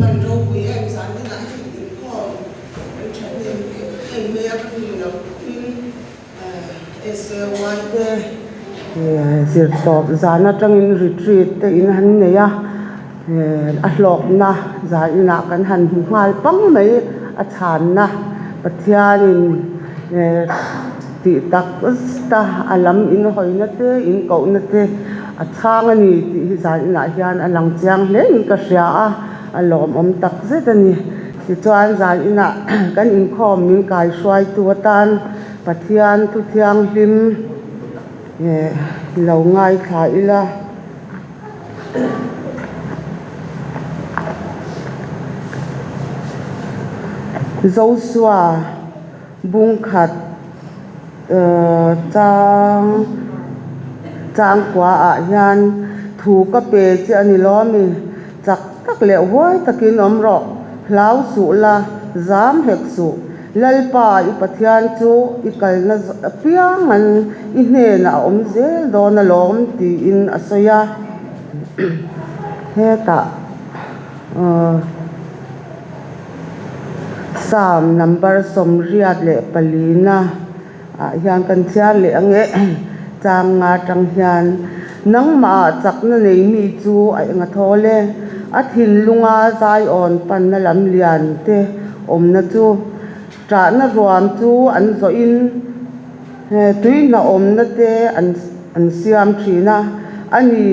mình râu quý em sáng như nãy thì cũng có em chạy lên em mê áp thì nó SYP diệt sọp giá trong in retreat te in hắn này à lộc na giá in kan han ngal pang mai chan na pathian in ti tak sta alam in hoina te in ko na te chang ani ti za ina hian alang chiang hle in ka ria a lom tak zet ani ti chuan za ina kan in khom min kai hruai tu tan pathian tu thiang lim lo ngai kha ila Joshua bung khat chang kwa a hian thu ka pe chi ani lomi chak tak le hoi takin omro hlau su la zam hek su lalpa I pathian chu I kalna piang an I hne na om zel do na lom ti in asoya heta Psalm number somriat le palina hian kan chia le ange chang nga tang hian nang ma chak na nei mi chu ai nga thole a thin lunga zai on pan na lam lian te om na chu tra na ruam chu an zo in tui na om na te an siam thina ani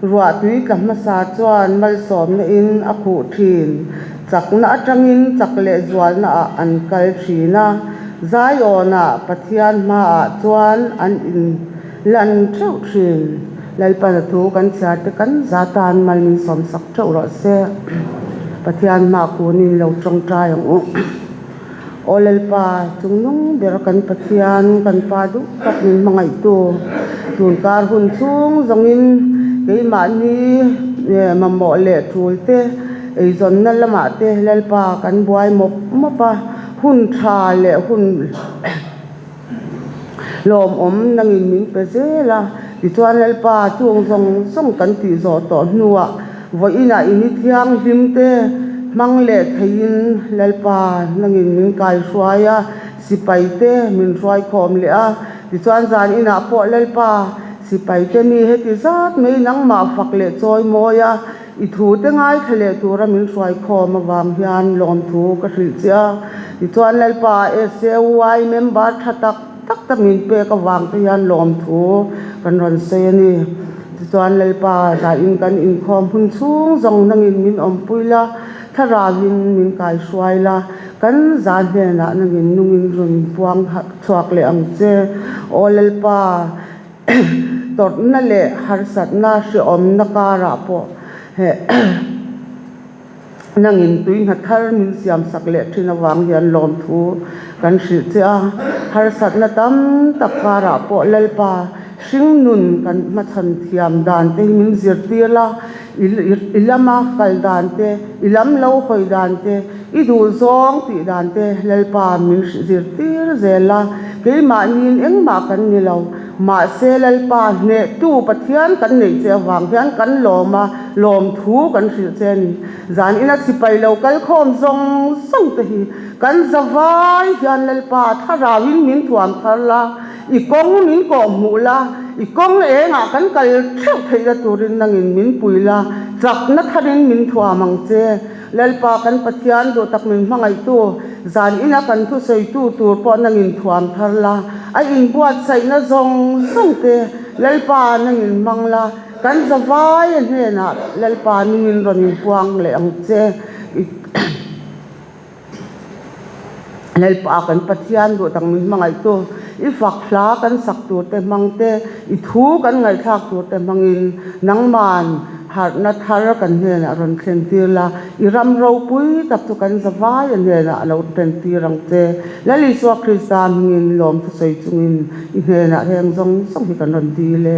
ruwa tui ka ma sa chuan mal som na in a khu thin chak na atangin chak le zual na an kal thina zai ona pathian ma chuan an in lan theu thin lalpa na thu kan cha te kan zatan mal min som sak theu ro se pathian ma kunin lo tong trai ang olalpa chungnung ber kan pathian kan pa du tak min mangai tu tun kar hun chung zongin ke ma ni mamo le thulte ei zon na lama te lalpa kan buai mopa hun tha le hun lom om nangin min pe zela ti chuan lalpa chung zong song kan ti zo to nuwa vo ina ini thiang him te mang le thein lalpa nangin min kai hruaya sipai te min hruai khom le a ti chuan zan ina po lalpa sipai te mi he ti zat mei nang ma fak le choi moya I thu te ngai thale tura min hruai khom awam hian lom thu ka hril chia ti chuan lalpa SY member thatak tak min pe ka wang te hian lom thu kan ron se ni ti chuan lalpa za in kan in khom hun chung zong nangin min om puila tharawin min kai hruai la kan zan he na nangin nungin run puang chuak le ang che olalpa tot na le har sat na hri om na kara po he nangin tui na thar min siam sak le thina wang hian lom thu kan hri chia har sat na tam takara po lalpa hring nun kan ma chan thiam dan te min zir tirla ilama kal dan te ilam lo khoi dan te I du zong ti dan te lalpa min zir tir zela ke ma nin eng ma kan ni lo ma se lalpa ne tu pathian kan nei che wang hian kan loma lom thu kan hri che ni zan ina sipai lo kal khom zong song te hi kan zawai hian lalpa tharawin min thuam tharla I kong min ko mula I kong e nga kan kal theu theila turin nangin min puila chak na tharin min thuam ang che lalpa kan pathian do tak min mangai tu zan ina kan thu sei tu tur po nangin thuam tharla a in buat sai na zong song te lalpa nangin mangla kan zawai he na lalpa ningin ronin puang le ang che lalpa kan pathian do tak min mangai tu I fak hla kan sak tu te mangte I thu kan ngai thak tu te mangin nangman har na thar kan he na ron khen tirla I ram ro pui tak tu kan zawai an he na lo ten tirang che lali so kristan ngin lom thu sei chungin I he na heng zong song hi kan ron ti le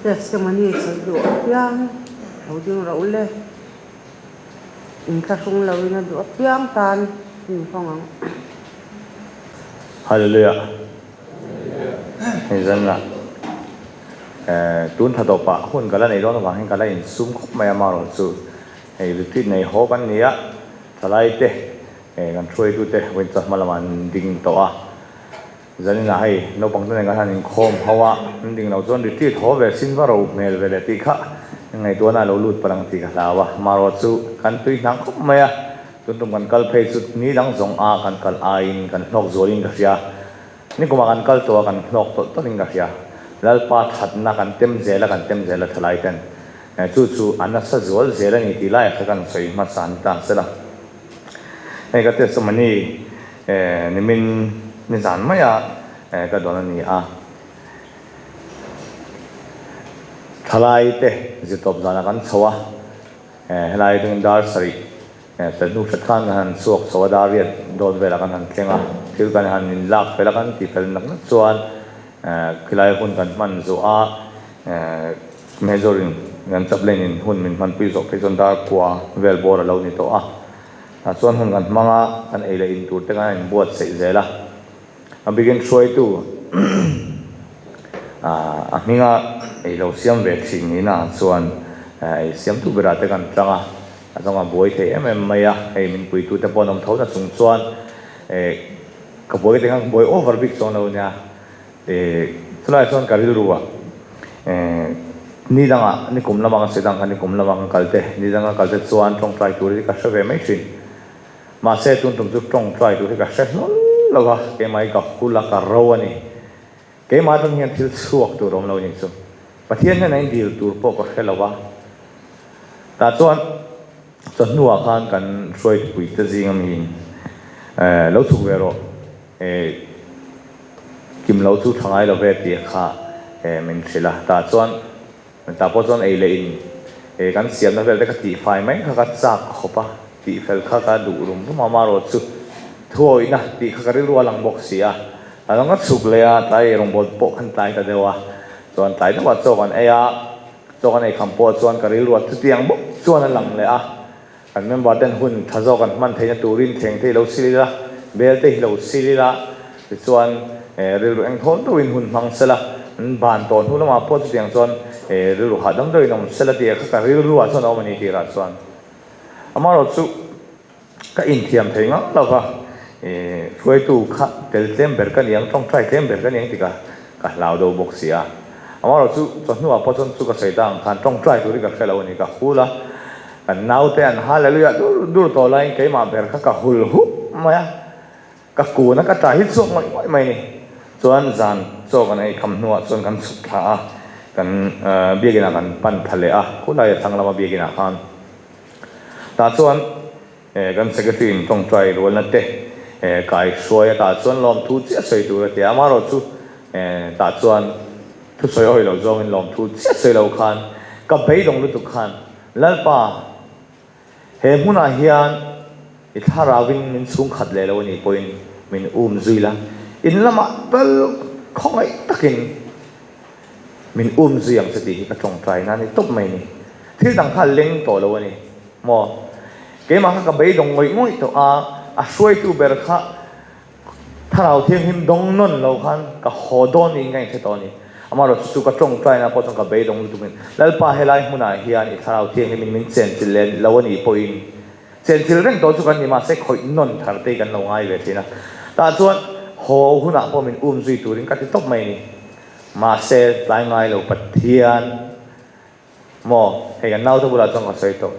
testimony sa do yang au ding ro le in ka sung lo ina do piang tan in phong Hallelujah. Hallelujah. ตุนทัดปะหุ่นกันแล้วในร้อนว่าให้กันแล้วอินซุ่มคบไม่มาหรอกจู่ไอ้ฤทธิ์ในหอกันเนี้ยทลายเตะกันช่วยดูเตะเว้นจากมาละมันดิ่งตัวจะนี่นะให้เราบังตัวในการทำอินคมเพราะว่าดิ่งเราจนฤทธิ์หอเวสินว่าเราเมลเวลติค่ะยังไงตัวนั้นเราลุดพลังติกะลาวะมารอจู่กันตุยนังคบไม่อะจนตรงกันกัลเพสุดนี้ดังสงอากันกัลอาอินกันนกโซลินกันเสียนี่ก็มากันกัลตัวกันนกตัวนิงกันเสียแล้วปาถัดนักกันเต็มเจละกันเต็มเจละทลายกันจู่ๆอันนั้นสัจวลเจละนี่ที่ไล่กันใส่มาสันตาเสละไอ้ก็เทศมันนี่นี่มินนิสานไม่อะก็โดนนี่ทลายเตะจะตบจานักันชัวทลายถึงดาร์สรีแต่ดูชัดขันกันสวกสวดารีโดนเวลากันเข่งที่กันหันลักเวลากันที่เป็นนักส่วนคือหลายคนกันมันจะเมจอริงงั้นจับเล่นหุ่นมันพิจารณาดกว่าเวลบอร์เรานี่ตัวส่วนหุ่นกันมังกันเอเลอินตัวแต่กันบวชเสียละบิกินช่วยตัวมิงเอเราเสียมเวกสิ่งนี้นะส่วนเสียมตัวเวลาแต่กันจังจังบวยเทไม่มันปุยตัวแต่ปนน้ำเท่านั้นส่วนกับบวยแต่กันบวยโอเวอร์บิกส่วนเราเนี่ยทุลายส่วนการรู้ว่านี่ดังนี่กลุ่มละมังเสดังกันนี่กลุ่มละมังกัลเตนี่ดังกัลเตส่วนตรงใจตัวที่กัสเวไม่ชินมาเสตุนตรงจุดตรงใจตัวที่กัสเวแล้วก็เกมาอีกคุลักการรัวนี่เกมาตรงนี้ที่สวกตัวรวมเราอย่างสุดประเทศนั้นดีลตัวพวกก็แค่ละว่าแต่ส่วนนัวขันกันช่วยปุยตะจิงมีเราถูกเวรกิมเราทุกทางไอ้เราเวทีข้ามันเสียละแต่ส่วนแต่พอส่วนไอ้เลยกันเสียนั่นเวลาก็ตีไฟไหมข้าก็จักเขาปะตีเฟลข้าก็ดูรุมทุกมารถสุดทั่วอีนะตีข้าก็เรียกว่าหลังบอกเสียแล้วก็สุกเลยอะตายลงบนโป๊ะขันตายแต่เดียวส่วนตายทั้งวันส่วนไอ้คำพูดส่วนก็เรียกว่าทุกอย่างบุกส่วนนั้นหลังเลยอันนั้นบอกเดินหุ่นท้าโจกันมันเทียนตูรินเทียงที่เราสิละเบลที่เราสิละส่วนเรื่องทนตัวอินหุ่นมังสละบานตอนหุ่นมาพูดเสียงส่วนเรื่องหัดดังโดยน้องสละเดียก็เรื่องว่าส่วนเอามันนี่ที่รัฐส่วนอามารถสุก็อินเทียมเทียงแล้วก็ช่วยตู้ข้าเดลเทมเบอร์กันยังต้องใช้เทมเบอร์กันยังที่ก็ลาวดูบกเสียอามารถสุส่วนนู้นพอส่วนสุก็ใส่ตังการต้องใช้ตัวที่ก็แค่เรานี่ก็คู่ละกันน่าวเตียนฮาเลลูยาดูตัวไล่เกี่ยมาเบอร์ก็หุ่นหุ่นมาก็กูนะก็จ่ายหิ้ส่งไม่นี่ส่วนจานส่วนกันไอ้คำนวณส่วนกันสุดท้ายกันเบี้ยกินกันปั่นทะเลคุณได้ทางเรามาเบี้ยกินกันแต่ส่วนกันสกัดอินตรงใจรู้นั่นเองกายสวยแต่ส่วนลมทุ่งเสียสวยตัวเดียวมาเราสู้แต่ส่วนทุกสวยเอาเราจงลมทุ่งเสียสวยเราคันกับไปตรงนู้นทุกคันแล้วป่ะหุ่นอาเฮียนอิทาราวินมันสูงขัดเลยแล้วนี่พอยมันจุยละอินละมาเปิลของไอ้ตะกินมันจุยอย่างสติก็จงใจนั่นนี่ตุ๊บไม่นี่ที่ต่างข้าเล้งตัวแล้วนี่มอเกี่ยมาข้ากับไปดงงอยตัวช่วยตัวเบรค่ะถ้าเราเที่ยงหิมดงนั่นเราคันก็หอดนี่ไงใช่ตัวนี้อามาเราสุกจงใจนะพอจงกับไปดงตัวมันแล้วป้าเฮลัยมุนายเฮียนถ้าเราเที่ยงหิมมันเซนจิเลนแล้วนี่พอยเซนจิเลนตัวสุกันนี่มาเซ็กคอยนนทาร์เตกันเราง่ายเลยทีนะแต่ส่วนหัวหุ่นพอมันจุยตัวนี้ก็ที่ตบไม่นี่มาเซ็ตลายง่ายเราปัดเทียนมอให้กันเน่าทั้งบุรุษจงกับใส่ตัว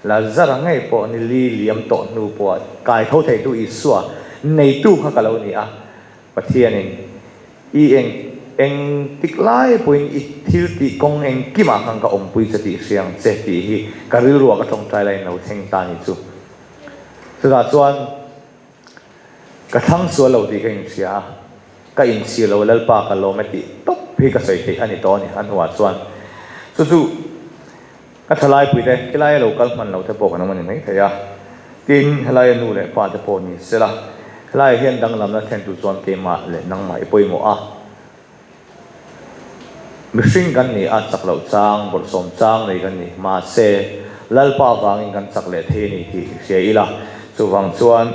แล้วจะรังไงพอนี่เลี้ยมโตนูปวดกายเท่าไทยตัวอีสัวในตู้ข้างกับเรานี่ปัดเทียนเองติดไล่ปุ่นอีทิลติกงเองกี่มาข้างกับอมปุยสติเสียงเจติฮีการรู้รัวก็จงใจเลยเราเทงตานี่จู่สุดท้ายส่วนกระทั่งส่วนเราที่ก็อินเสียก็อินเสียเราเล่าปากกันเราไม่ติตบพี่ก็ใส่ที่อันนี้ตัวนี้อันหัวส่วนสู้ก็ทลายปุ๋ยได้ทลายเราก็มันเราจะปกกันมันยังไงเถียกินทลายนู่นเลยป้าจะปนนี่เสียละทลายเห็นดังลำนั้นแทนตุส่วนเกมาเลยนั่งหมายปุ๋ยหมอมิชิงกันนี่จักเราจางบทสมจางเลยกันนี่มาเซลัลป้าวางกันจักเลยเทนี่ที่เสียอีละส่วนส่วน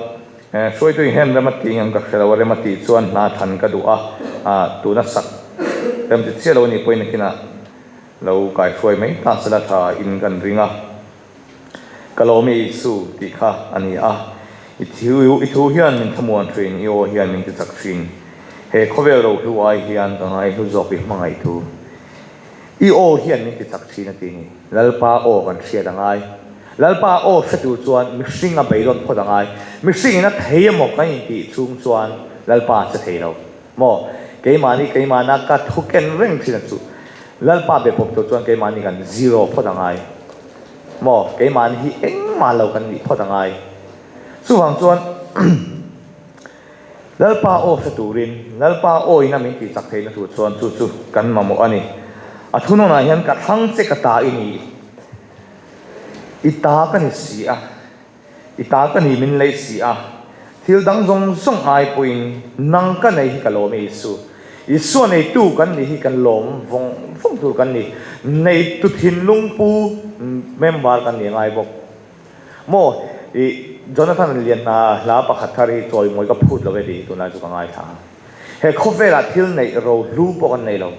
ช่วยตัวเห็นเรื่องมัดตีกันกับเราเรื่องมัดตีส่วนน่าทันก็ดูตัวนักสักเริ่มติดเสียเรานี่ปุ๋ยนี่กิน lâu cái phơi mấy ta sẽ là thà in gần ringa kalomi su ti kha ani a ithu hian min thamuan train io hian min tak train he khovel ro hu ai hian ka ngai hu zopi mangai thu io hian min tak train ati ni lalpa o kan sia dangai lalpa o satu chuan mixing a beilon pho dangai mixing na thei mo kai ti chung chuan lalpa cha thei lo mo keimana ka thuken reng thina chu lalpa be pop to chuan keimani kan zero pho dangai mo keiman hi eng ma lo kan ni pho dangai su wang chuan lalpa o saturin lalpa o ina min ti chak thei na chu chuan chu kan mamo ani athuno na hian ka thang che ka ta ini ita kan si a ita kan ni min lei si a thil dang zong ai puin nang ka nei hi ka lo me su isu nei tu kan ni hi kan lom vong tu kan ni nei tu thin lung pu member kan ni ngai bok mo Jonathan lian na la pakhat thari choi moi ka phut lo ve di tu na chu ka ngai tha he khovela thil nei ro lu po kan nei lo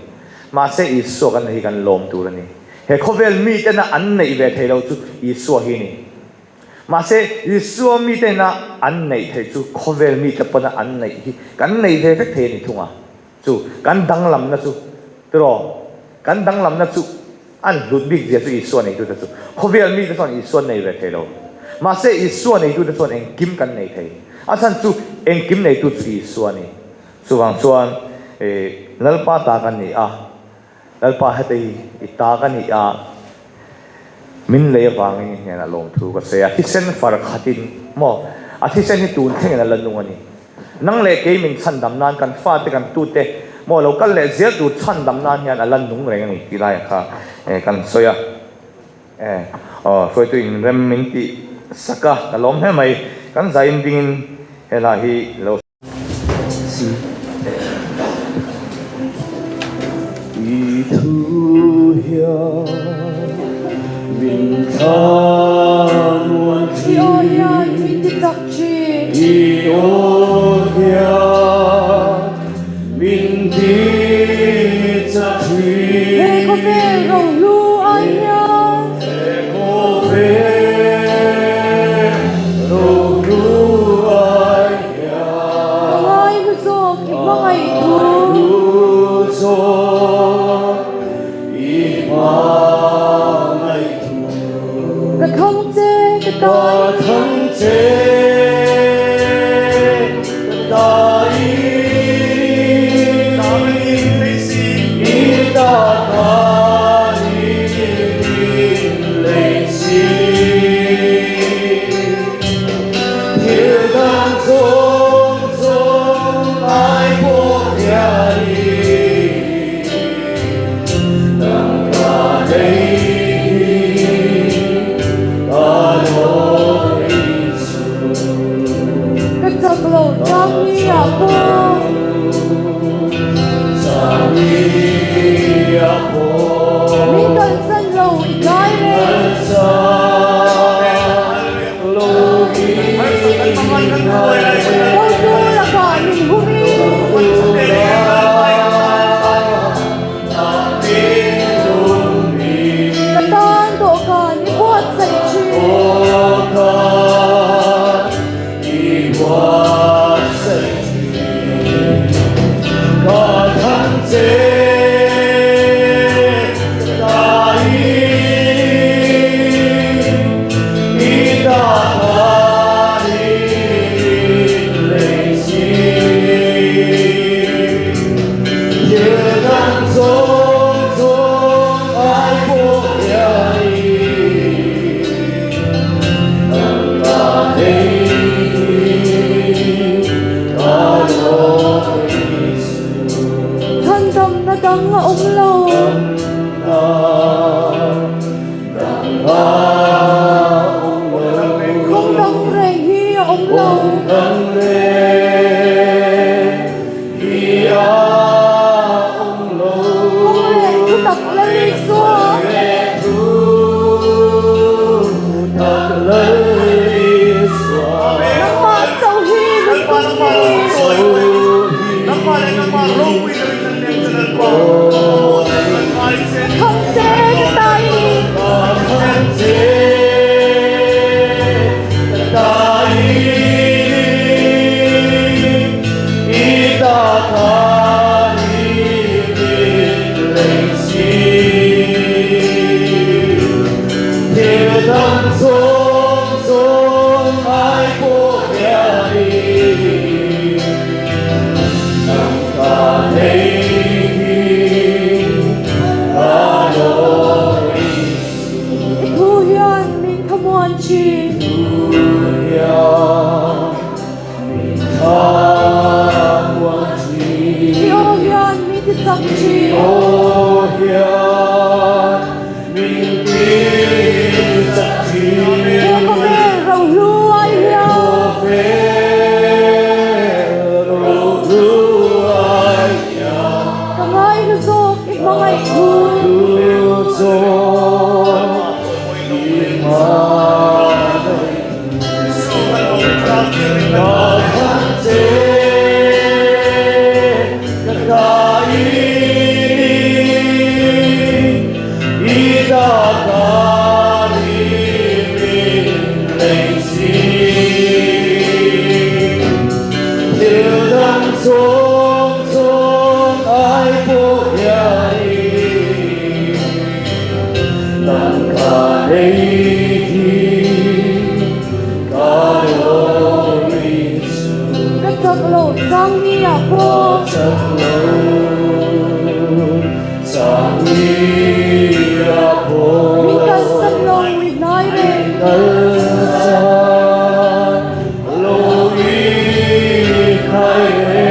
ma se isu kan hi kan lom tu ni he khovel mi te na an nei ve thei lo chu isu hi ni mà sẽ Isu mi tên na anh này thấy chú khovel mi tập na anh này cắn này thế thế này thung à chú cắn đăng làm na chú rồi cắn đăng làm na chú anh lụt bị gì chú Isu này chú chú khovel mi tên Isu này về thấy đâu mà sẽ Isu này chú anh kim cắn này thấy à san chú anh kim này chú Isu này chú vang chuan lalpa ta cắn này à lalpa hết đây ta cắn này à min le wang ni na lom thu ka se a thi sen far khatin mo a thi sen ni tun theng na lan lungani nang le ke min chan dam nan kan fa te kan tu te mo lo kal le zia tu chan dam nan hian a lan lung reng ni ti lai kha kan soya foi tu in rem min ti saka ka lom he mai kan zain ding hela hi lo si i thu hian min tha muan thi min ti tak chi i o hian min ti cha thi he ko ve ro lu ai ya he ko ve ro lu ai ya ai lu so ki mangai tu lu so i ma ka thong che ka ta thang che ta i le si i ta ta i le si hiu dan zong ai po ya i dang ka dei lo chang ni a ko min kan san lo i kai re ko tu la ka min hu mi ka tan do ka ni bot sai chi dang ong lo không dang re hi ong lo ong re tu tak le li so nang ma chau hi lu tu Nang ma le nang ma ro wi le không se có mẹ rầu lưu ai hiya Càng ai nó dô ít mong ai Đất thật lộ sang đi à cô Mình cần sân lộ mình nói về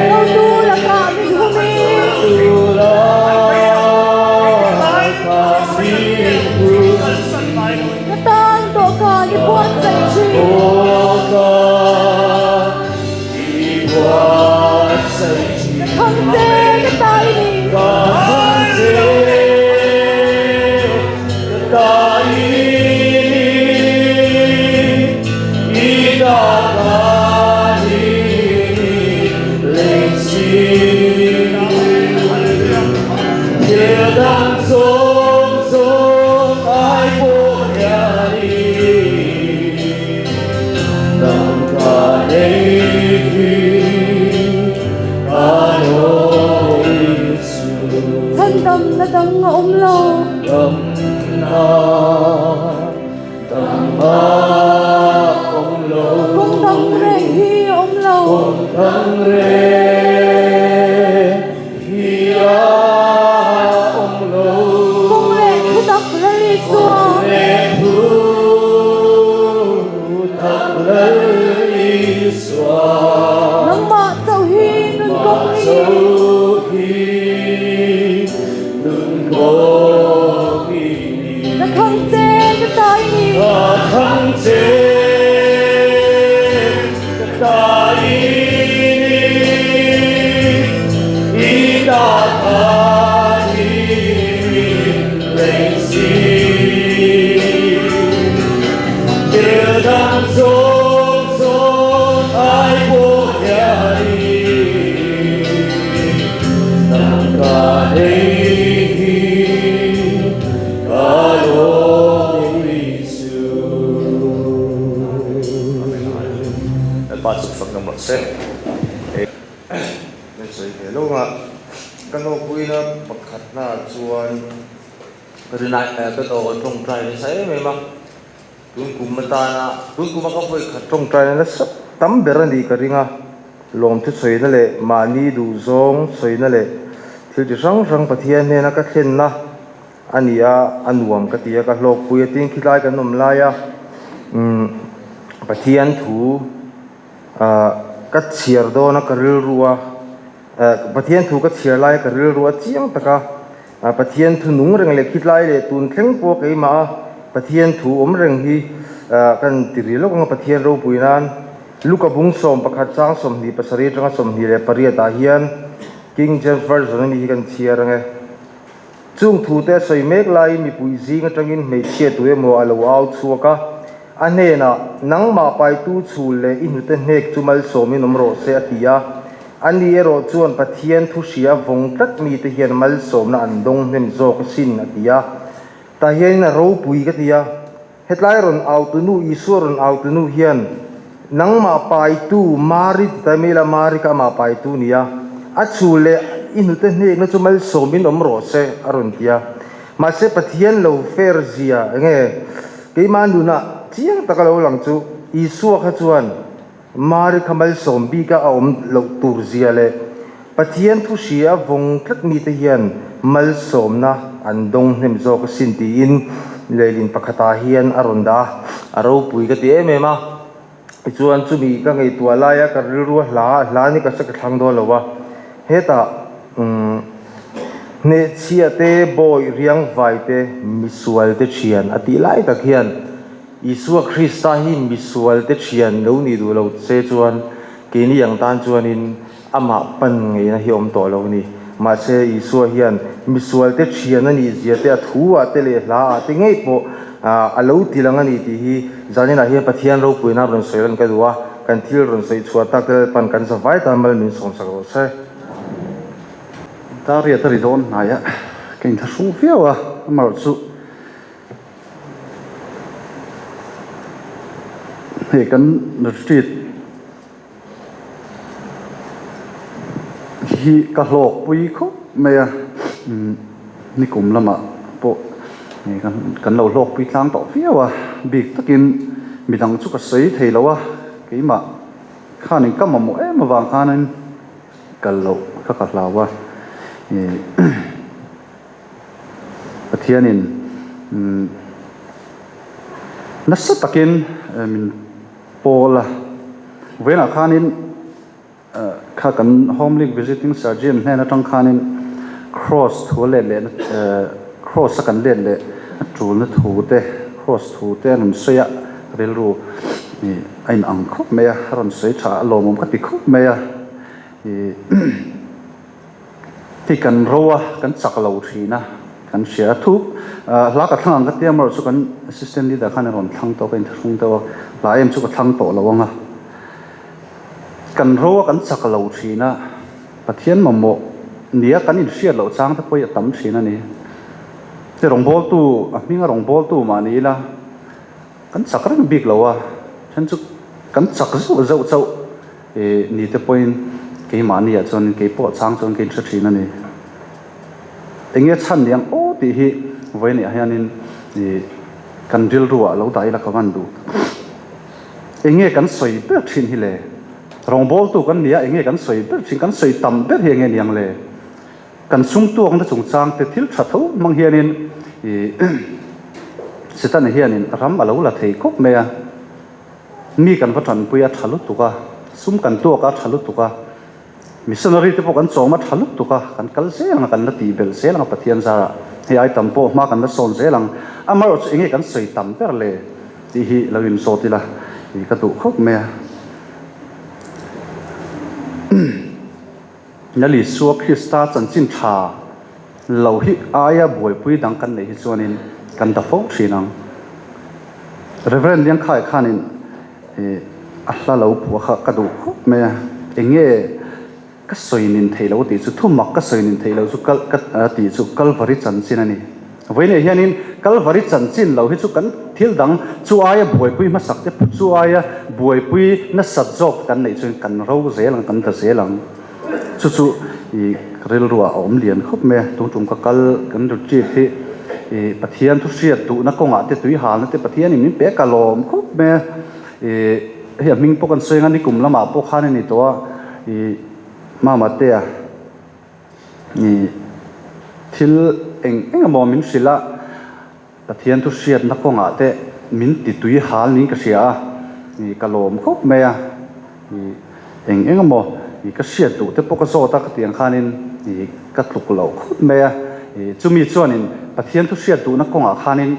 Đâu tu là cả mình không biết Nó tan tổ cả như buồn dậy chi Không dễ cái tay đi Thân tâm đã đấng ôm lâu Cùng tâm rê hi ôm lâu Cùng rê khu tập ra lý xua Nâng mạ sầu hi nâng công hi Đã không dễ cái tay đi ba chục phần đồng một sen nên sei he lo nga kan no puina pakhat na chuan rinai cái đồ trong trai này sai mấy mà tuân cùng mà ta na tuân cùng mà không phải khát trong trai na sap tam berani ka ringa lom thu sei na le mani du zong sei na le thil ti rang rang pathian ne na ka thlen na ania anuam ka tia ka hlok pui tin khilai kan nom laia pathian thu ka chiar do na ka ril ruwa pathian thu ka chiar lai ka ril ruwa chiang taka pathian thu nung reng le khitlai le tun thleng po ke ma pathian thu om reng hi kan tiri lo ka pathian ro puinan luka bung som pakhat chang som ni pasari tanga som ni le paria ta hian king james version ni kan chiar nge chung thu te soi mek lai mi pui zi nga tangin me che tu emo alo out chuaka ane na nang ma pai tu chu le in te nek chumal somi nomro se atia ani ero chuan pathian thu sia vong tat mi te hian mal som na andong nem zo ka sin atia ta hian na ro pui ka tia hetlai ron out nu isur ron out nu hian nang ma pai tu mari ta mela mari ka ma pai tu nia a chu le in te nek na chumal somi nomro se aron tia ma se pathian lo fer zia nge ke manu na chiang takalo lang chu isua kha chuan mari khamal sombi ka om lo tur zia le pathian thu sia vong tlat mi te hian mal somna andong nem zo ka sin ti in leilin pakhata hian aronda aro pui ka ti emema chuan chu mi ka ngei tua laia ka rilru hla ni ka sak thlang do lowa heta ne chia te boy riang vai te misual te thian ati lai tak hian Isua Krista hi misual te thian lo ni du lo che chuan ke ni yang tan chuan in ama pan nge na hi om to lo ni ma che Isua hian misual te thian ani zia te thuwa te le hla te ngei po a lo tilang ani ti hi zanina hi pathian ro puina ron soiran ka duwa kan thil ron soi chua tak tel pan kan sa vai ta mal min som sa ro se ta ria ta ri don na ya ken tha su fiawa mar su he kan retreat hi ka hlok pui kho me ya ni kum lama po ni kan lo hlok pui tlang to fiawa big takin midang chu ka sei thei lawa keima khanin kam mo e ma wang khanin kal lo ka lawa pathianin nasa takin min pola vena khanin kha kan home league visiting sergeant hena tang khanin cross thu le cross kan le tul na thu te cross thu te nun soya rel ru ni ain ang khop me ya ron sei tha lo mom ka ti khop me ya ti kan rowa kan chaklo thina kan share thu la ka thang ka tiam ro chu kan assistant leader khan ron thang to kan thung to la em chu ka thang to lawanga kan rowa kan chaklo thina pathian mamo nia kan in share lo chang ta poi tam thina ni te rong bol tu a minga rong bol tu ma ni la kan chakrang big lawa chan chu kan chak zo zo ni te point ke mani ya chon ke po chang chon ke thina ni enge chan yang o ti hi voi ni hianin ni kan dil ruwa lo dai la ka van du enge kan soi pe thin hi le rong bol tu kan nia enge kan soi pe thin kan soi tam pe he nge niang le kan sung tu ang da chung chang te thil tha tho mang hianin sitan hianin ram alo la thei kop me ya mi kan va than puya thalu tu ka sum kan tu ka thalu tu ka missionary te po kan choma thalu tu ka kan kal se ang kan la ti bel se lang pathian za he ai tam po ma kan la son se lang amar os enge kan soi tam per le ti hi lawin so ti la i ka tu khop me nali suwa Krista chan chin tha lo hi aya boi pui dang kan nei hi chuanin kan da fo thinang reverend yang khai khanin a hla lo pu kha ka du khop me enge ka soinin theilo ti chu thumak ka soinin theilo chu kal ti chu kalvari chan chin ani voine hianin kalvari chan chin lo hi chu kan thil dang chu aya boi pui ma sak te chu aya boi pui na sat job kan nei chu kan ro zelang kan da zelang chu i rel ruwa om lian khop me tung ka kal kan ru chi thi pathian thu sia tu na konga te tui hal na te pathian in pe kalom khop me he ming po kan soinga ni kum lama po khan ni to mama te ni thil eng mo min sila pathian thu sia na konga te min ti tui hal ni ka sia ni kalom khop me ya ni eng mo i ka sia tu te po ka so ta ka tiang khanin i ka tluk lo khop me ya chumi chuanin pathian thu sia tu na konga khanin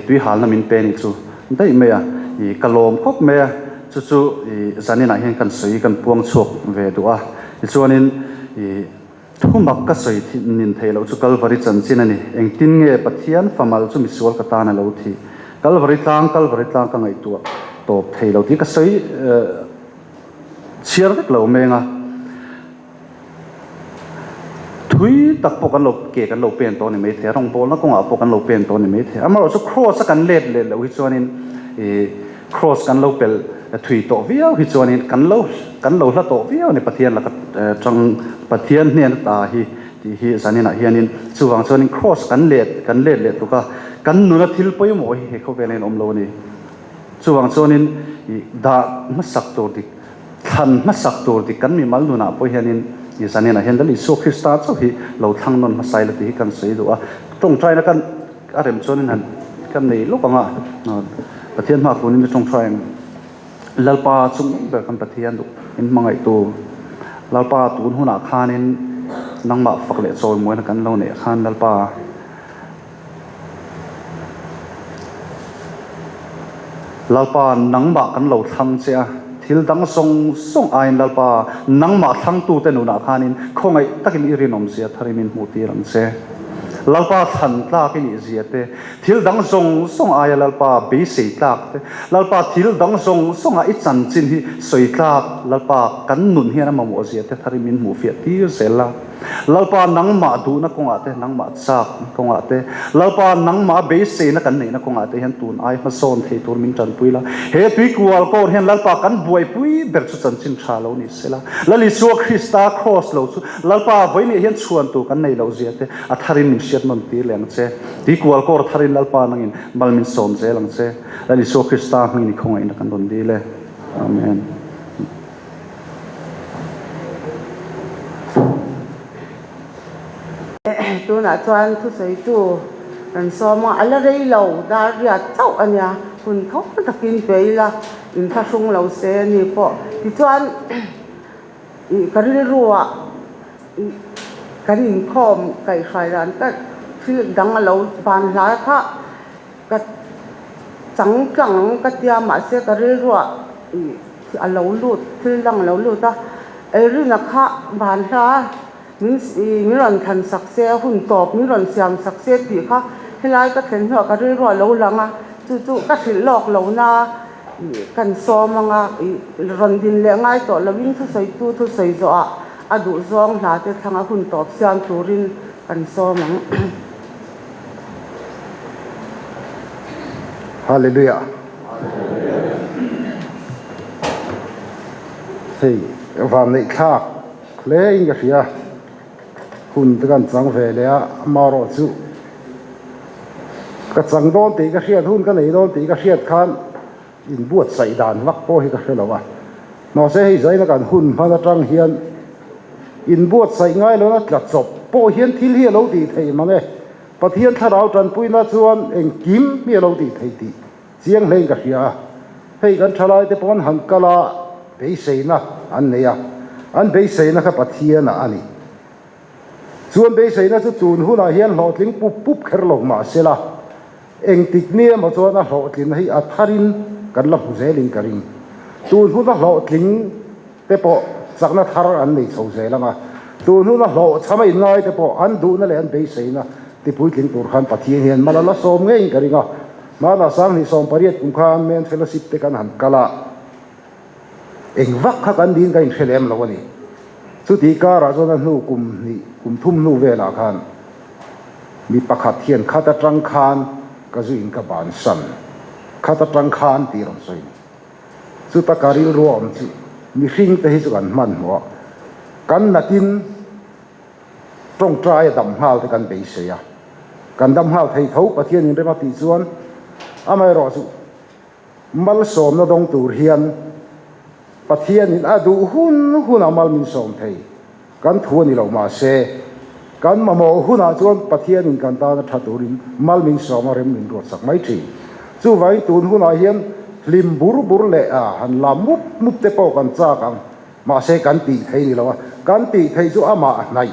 tui hal na min pe ni chu dai me ya i kalom khop me ya chu zanina hian kan soi kan puang chok ve duwa chuanin thumak ka soi nin theilo chu kalvari chan chin ani eng tin nge pathian famal chu misual ka ta na lo thi kalvari tlang ka ngai tu top theilo ti ka soi chiar dak lo menga thui tak po kan lo ke kan lo pen to ni me the rong bol na ko nga po kan lo pen to ni me the amaro chu cross kan let lo hi chuanin cross kan lo pel thui to viau hi chuanin kan lo hla to viau ni pathian la ka tang pathian hnen ta hi ti hi sanina hianin chuwang chuanin cross kan let tu ka kan nu na thil poi mo hi kho velen om lo ni chuwang chuanin da ma sak to dik than ma sak to dik kan mi mal nu na po hianin i sanina hendali so Krista chu hi lo thang non ma sai la ti kan sei do a tong trai na kan arem chuanin han kan nei lo ka pathian ma ko ni tong trai lalpa chung be kan pathian du in mangai tu lalpa tu huna khanin nang ma fak le choi moi na kan lo ne khan lalpa nang ma kan lo thang che thil dang song ain lalpa nang ma thang tu te nu na khanin khongai takin irinom sia tharimin muti ram che lalpa than tla ki ni zia te thil dang song aya lalpa be sei tlak te lalpa thil dang song a ichan chin hi soi tlak lalpa kan nun hian ma mo zia te tharimin mu fiat ti zela lalpa nang ma du na konga te nang ma chak konga te lalpa nang ma be sei na kan nei na konga te hian tun ai ma son thei tur min chan puila he tui kual ko hian lalpa kan buai pui ber chu chan chin tha lo ni sela lali su Krista cross lo chu lalpa voi ni hian chuan tu kan nei lo zia te a tharin min siat non ti leng che ti kual ko tharin lalpa nangin balmin son che lang che lali su Krista hmi ni khonga in kan don di le amen tu na chuan thu sei tu kan sawma ala rei lo da ria chau ania hun thok takin peila in tha sung lo se ni po ti chuan i karil ruwa karin khom kai khai ran ka thil dang lo ban la kha ka chang ka tia ma se karil ruwa i a lo lut thil dang lo lut ta eri na kha ban la min ron than sak se hun top min ron siam sak se ti kha helai ka thlen ho ka ri ro lo langa chu ka thil lok lo na kan so manga ron din le ngai to loving thu sei zo a du zong hla te thanga hun top siam turin kan so mang Hallelujah. Hey, vam nei thak hle in ga ria hun te kan chang ve le a maro chu ka chang don ti ka hriat hun ka nei don ti ka hriat khan in buat sai dan vak po hi ka hrelowa no se hei zaina kan hun hmana tang hian in buat sai ngai lo na tla chop po hian thil hi lo ti thei mange pathian tharau tan puina chuan eng kim mi lo ti thei ti chiang hleng ka hria hei kan thalai te pon han kala be seina an neya an be seina kha pathian a ani chuan be seina chu tun huna hian hlotling pup kher lo ma sela eng tik nia ma chuan a hlotlin hi a tharin kan la huzelin karing tun huna hlotling te po sakna thar an nei chho zelanga tun huna hlo chama in ngai te po an du na le an be seina ti puitling tur khan pathian hian malala som ngei karinga mana sang ni som pariat kum khan men fellowship te kan han kala eng vak kha kan din kain khelem lo ani chu ti ka ra zona nu kum thum nu ve la khan mi pakhat hian khata tang khan ka zu in ka ban san khata tang khan ti ron soi chu ta karil rom chi mi hring te hi chu kan man mo kan natin trong trai dam hal te kan be se ya kan dam hal thei tho pathian in rema ti chuan amai ro chu mal som na dong tur hian pathian in adu hun amal min som thei kan thu ni lo ma se kan mamo huna chuan pathian in kan ta na thaturin mal min som rem min ro sak mai thi chu vai tun huna hian lim bur le a han lam mup te po kan cha kang ma se kan ti thei ni lo kan ti thei chu ama nai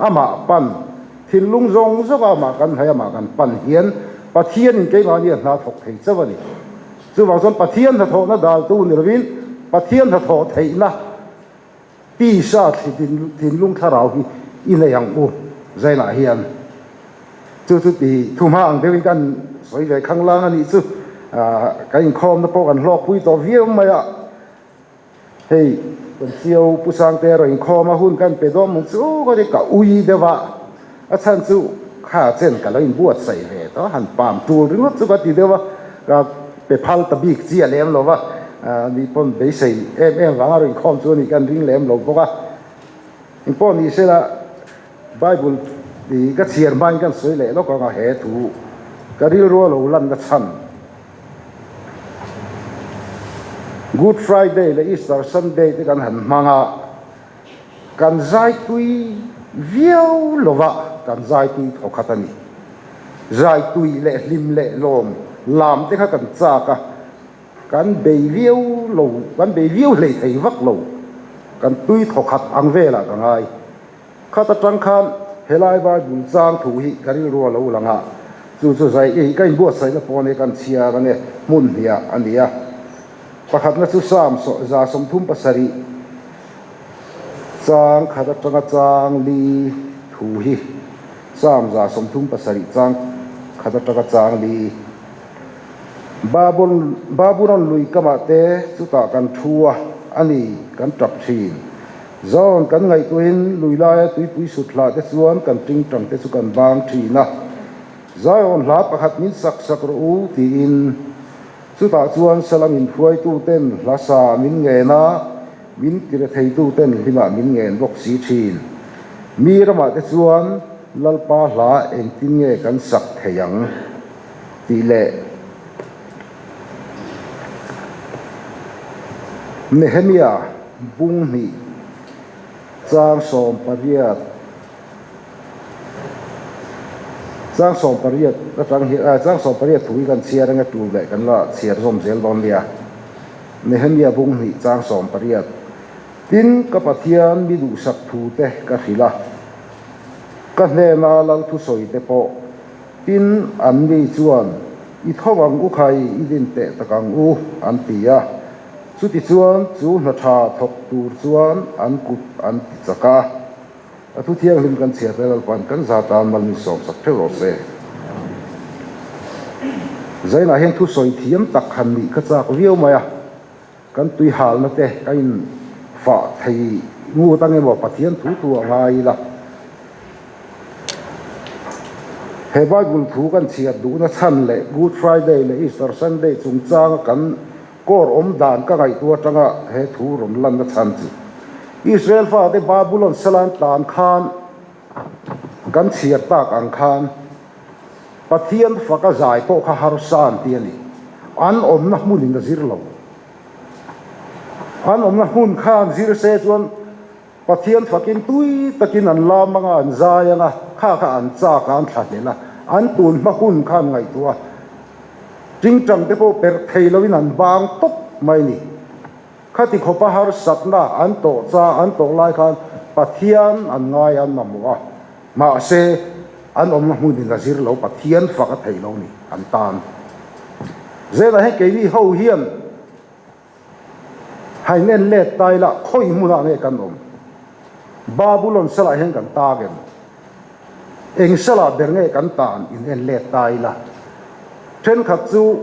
ama pan thil lung zong zoga ma kan hai ma kan pan hian pathian in ke ma ni na thok thei chawani chu wa zon pathian na tho na dal tu ni lovin pathian na tho thei na pi sa thin lung tharau hi ina yang u zaina hian chu ti thuma ang devin kan soi ve khang lang ani chu cái khom nó po kan lok pui to viau mai a hei kon siêu pusang te ro in khom a hun kan pe dom mong chu ko de ka ui dewa a chan chu kha chen ka lo in buat sai ve to han pam tur ring chu ka ti dewa ka pe phal ta bik chi a lem lo wa ni pon be sei em wang ro in khom chu ni kan ring lem lo ko ka in pon ni se la bible ni ka chiar man kan soi le lo ko nga he thu ka ril ro lo lan ka chan Good Friday le Easter Sunday te kan han manga kan zai tui viau lova kan zai tui thokhatani zai tui le lim le lom lam te kha kan cha ka kan be viau lo kan be viau le thei vak lo kan tui thokhat ang ve la ka ngai khát trăng khan helai ba bùn giang thủ hi cái rùa lâu lăng à chú dạy cái bùa sai là pone kan chia cái này mun hiya anh à pakhat na chu sam so za som thum pasari chang khát trăng li thủ hi sam za som thum pasari chang khát trăng li babun lui kamate chu ta kan thua ani kan trap thin zon kan ngai tuin lui lai tui sutla te chuan kan ting tang te chu kan bang thina zon la pakhat min sak ru ti in chu ta chuan salam in phuai tu ten la sa min nge na min tire thei tu ten lima min ngen bok si thin mi rama te chuan lalpa hla eng tin nge kan sak theyang ti le Nehemia bung ni Chang som pariat Chang som pariat thui kan chia ranga tu le kan la chia som zel don lia Nehemia bung ni chang som pariat tin ka pathian mi du sak thu te ka khila ka hne na lang thu soi te po tin an ni chuan I thawang u khai I din te takang u an tia chu ti chuan chu na tha thok tur chuan an kut an ti chaka thu thiang lim kan chia tel pan kan za tan mal mi som sak thelo se zaina hen thu soi thiam tak khan mi ka chak viau maya kan tui hal na te kain fa thei ngu tange mo pathian thu tu ngai la he Bible thu kan chia du na chan le Good Friday le Easter Sunday chung chang kan kor dan ka ngai tua tanga he thu rom lan na chan chi Israel fa de Babylon salan tan khan kan chia tak ang khan pathian fa ka zai po kha har san ti ani an om na mun in zir lo an om na hun khan zir se chuan pathian fakin tui takin an la manga an zayanga kha an cha kan thla an tun ma hun khan ngai tua Jing chang te po per thei lovin an bang top mai ni khati khopa har satna an to cha an to lai khan pathian an ngai an mamwa ma se an om na mun din zir lo pathian fa ka thei lo ni an tan zela he ke ni ho hian hai nen le tai la khoi mu na nge kan om Babylon sala hen kan ta gen eng sala ber nge kan tan in en le tai la Chen khát chu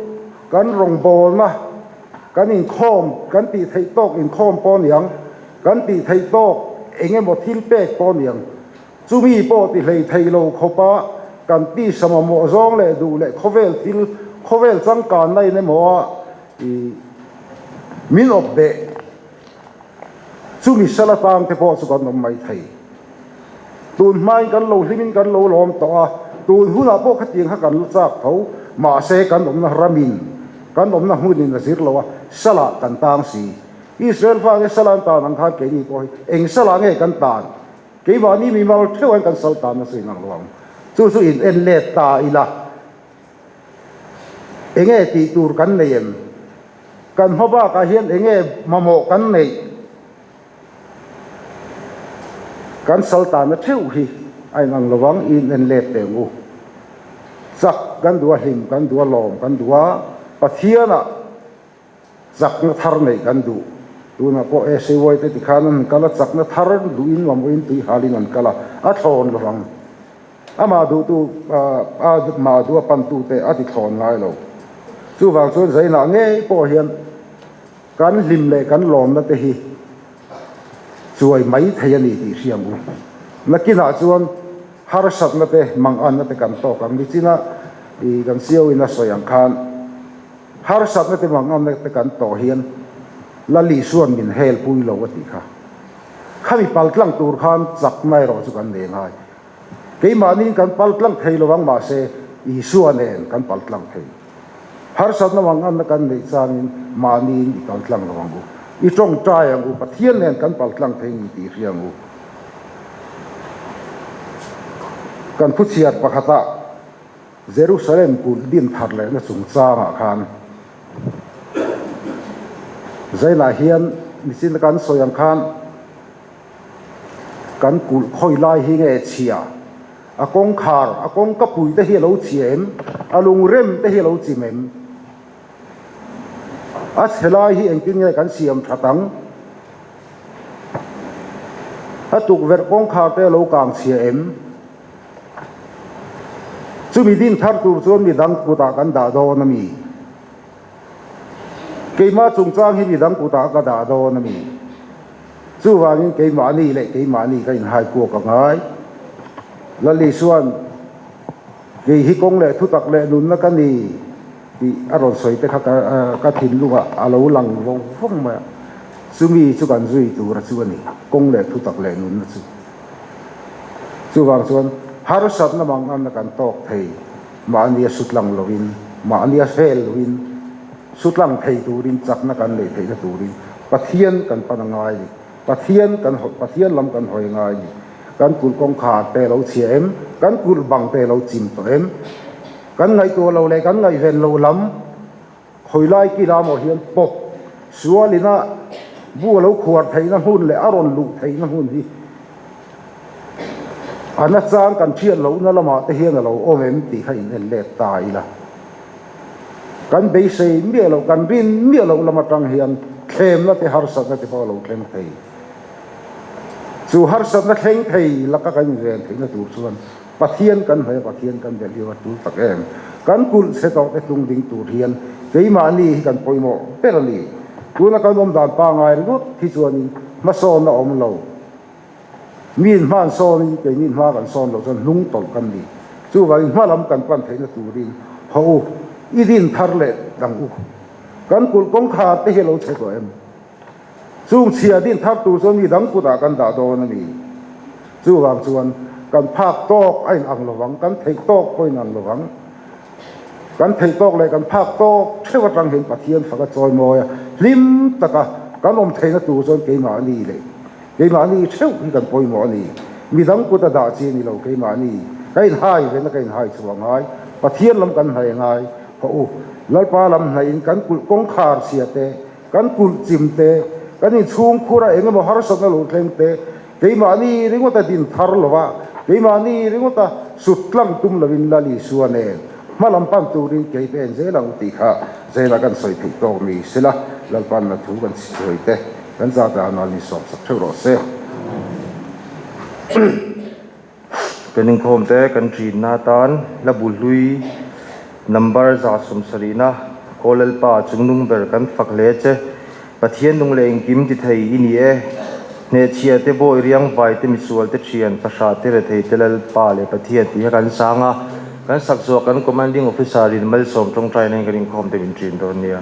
kan rong bol na kan in khom kan ti thei tok in khom pon yang kan ti thei tok enge mo thil pek pon yang chu mi po ti hlei thei lo khopa kan ti sama mo zong le du le khovel chang kan nai ne mo I min op de chu mi sala tang te po chu kan nom mai thei tun mai kan lo hlimin kan lo lom to a tun huna po khating ha kan chak tho ma se kan om na ramin kan om na hunin na zir lowa sala kan tang si Israel fa nge salan tan ang khan ke ni ko eng sala nge kan tan ke ma ni mi mal theu kan sal tan na se nang lawang chu in en le ta ila enge ti tur kan neem kan hoba ka hian enge mamo kan nei kan sal tan na theu hi ai nang lawang in en le te ngu sak kan dua him kan dua lom kan dua pathiana sak na thar nei kan du tu na po e se woi te tikhanan kala sak na thar du in lam in tui halin an kala a thon lawang ama du tu a ma du pan tu te a ti thon ngai lo chu wang chuan zai na nge po hian kan lim le kan lom na te hi chuai mai thei ani ti siam u nakina chuan har sat na te mang an na te kan to kan ni china I kan siau ina soyang khan har sat na te mang an na te kan to hian la li suan min hel pui lo ati kha khami pal tlang tur khan chak nai ro chu kan le ngai ke ma nin kan pal tlang thei lo wang ma se I suan en kan pal tlang thei har sat na mang an na kan le changin ma nin I kan tlang lo wang u I tong trai ang u pathian nen kan pal tlang thei ni ti riang u kan phuchiat pakhata Jerusalem kun din thar le na chung changa khan zaina hian nisin kan soyang khan กันกุลคอยไล่ให้เงเชียอากงขาร์อากงกระปุยเตะเราเชียมอาลุงเร็มเตะเราจิเมมอาเสลายให้เองกินเงกันเสียมทัตังอาตุกเวรกงขาร์เตะเรากางเชียมจุมีดินทัดตูส่วนมีดังกุตากันดาโดนมีเกมาจุงจ้างให้มีดังกุตากันดาโดนมีจู่ว่านี่เกมานี่เลยเกมานี่ก็ยังหายกลัวกับง่ายแล้วลีส่วนเกฮิกงเลยทุตักเลยนุนนักนี่ที่อารมณ์สวยแต่ข้ากระถิ่นลูกอะอาลูหลังวงฟุ้งมาซุมีสุกันซุยตัวรัชวนี่กงเลยทุตักเลยนุนนะจู่ว่าส่วนฮารุสัตนมังอันนักันตอกเทยมาอันนี้สุดหลังลวินมาอันนี้เซลวินสุดหลังเทยตูรินจักนักันเลยเทยตูรินปะเทียนกันปนังไงปะเทียนกันปะเทียนลำกันหอยไงกันกุลกองขาเตะเราเชียมกันกุลบังเตะเราจิมตัวเอ็มกันไงตัวเราเลยกันไงเวนเราล้ำหอยไล่กีฬาหมอเฮียนปกสัวลินะบัวเราขวดไทยน้ำหุ่นเลยอารมณ์ลูกไทยน้ำหุ่นที่อันนั้นจางกันเชียนเรานั่นละมาเทียนเราโอเมมตีให้เงินเล็ดตายละกันไปเสียเมียเรากันบินเมียเราละมาจังเฮียนเข้มนั่นที่ฮาร์สัตนั่นที่พอเราเข้มไทยสู่ฮาร์สัตนั่นเข้มไทยแล้วก็กันเรียนถึงนั่นตัวส่วนปะเทียนกันให้ปะเทียนกันเดี๋ยวเรียกว่าตัวตะแกงกันกุลเสตอกไอ้ตุงดิ่งตัวเทียนเกี่ยมานี่กันปอยโมเปรนี่ตัวนักการอมดานปางไงรู้ที่ส่วนมาสอนเราอมเรามีนมาสอนเกี่ยมีนมากันสอนเราจนลุ่งตกกันดีจู่ว่ามาลำกันปั้นเทนตัวดินเขาอีดินทาร์เล็ดดังอุกันกุลกงขาเตะเราเช็คตัวเอ็มจู่เชียดินทับตัวส่วนมีดังกุตากันด่าโดนนี่จู่ว่าส่วนกันภาคตอกไอ้อังระวังกันเทคตอกไอ้นังระวังกันเทคตอกเลยกันภาคตอกเชื่อว่าจังเห็นปะเทียนฝักจอยมอยลิมตะกะกันอมเทนตัวส่วนเกี่ยมานี่เลยเกี่ยมานี่เชื่อที่กันปอยหมอนี่มีดังกุตาด่าเจียนี่เราเกี่ยมานี่กันหายเป็นกันหายสว่างหายปะเทียนลำกันหายง่ายเพราะแล้วปลาลำไหนกันกุลกงขาเสียเตกันกุลจิมเตกันนี่ชุ่มคูระเองก็มหาศาลลุเทงเตเกี่ยมานี่เรื่องว่าแต่ดินทาร์ลวะเกี่ยมานี่เรื่องว่าแต่สุดลังตุ้มลวินลาลีส่วนเองมาลำปั้นตูรินเกี่ยเป็นเจลังติขาเจลักันใส่ผิดตัวมีสิละแล้วปั้นมาถูกันสวยเตกันจะแต่อันนี้สอบสักเท่าไรเสียกันหนึ่งพรมเตกันจีนนาตานและบุลุยnumber จะสมสรีนะโคเลลป้าจุงนุ่งเบอร์กันฝักเละเจปะเทียนนุ่งเลงกิมติไทยอินี่เอเนเชียเตโบเรียงไวเตมิสวลเตเชียนภาษาเตระเทเตเลลป้าเลปะเทียนที่กันสางะกันสักส่วนกัน commanding officer รินมัลสมตรงใจในกันหนึ่งพรมเตวินจีนตัวเนี้ย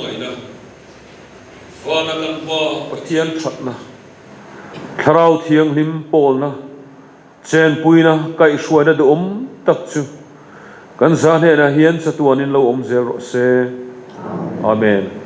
ngay na Fana kan pa Pathian that na Tharau thiang lim pol na chen pui na kai suai na de tak chu kan zan he na hian chatuan in lo zel ro se amen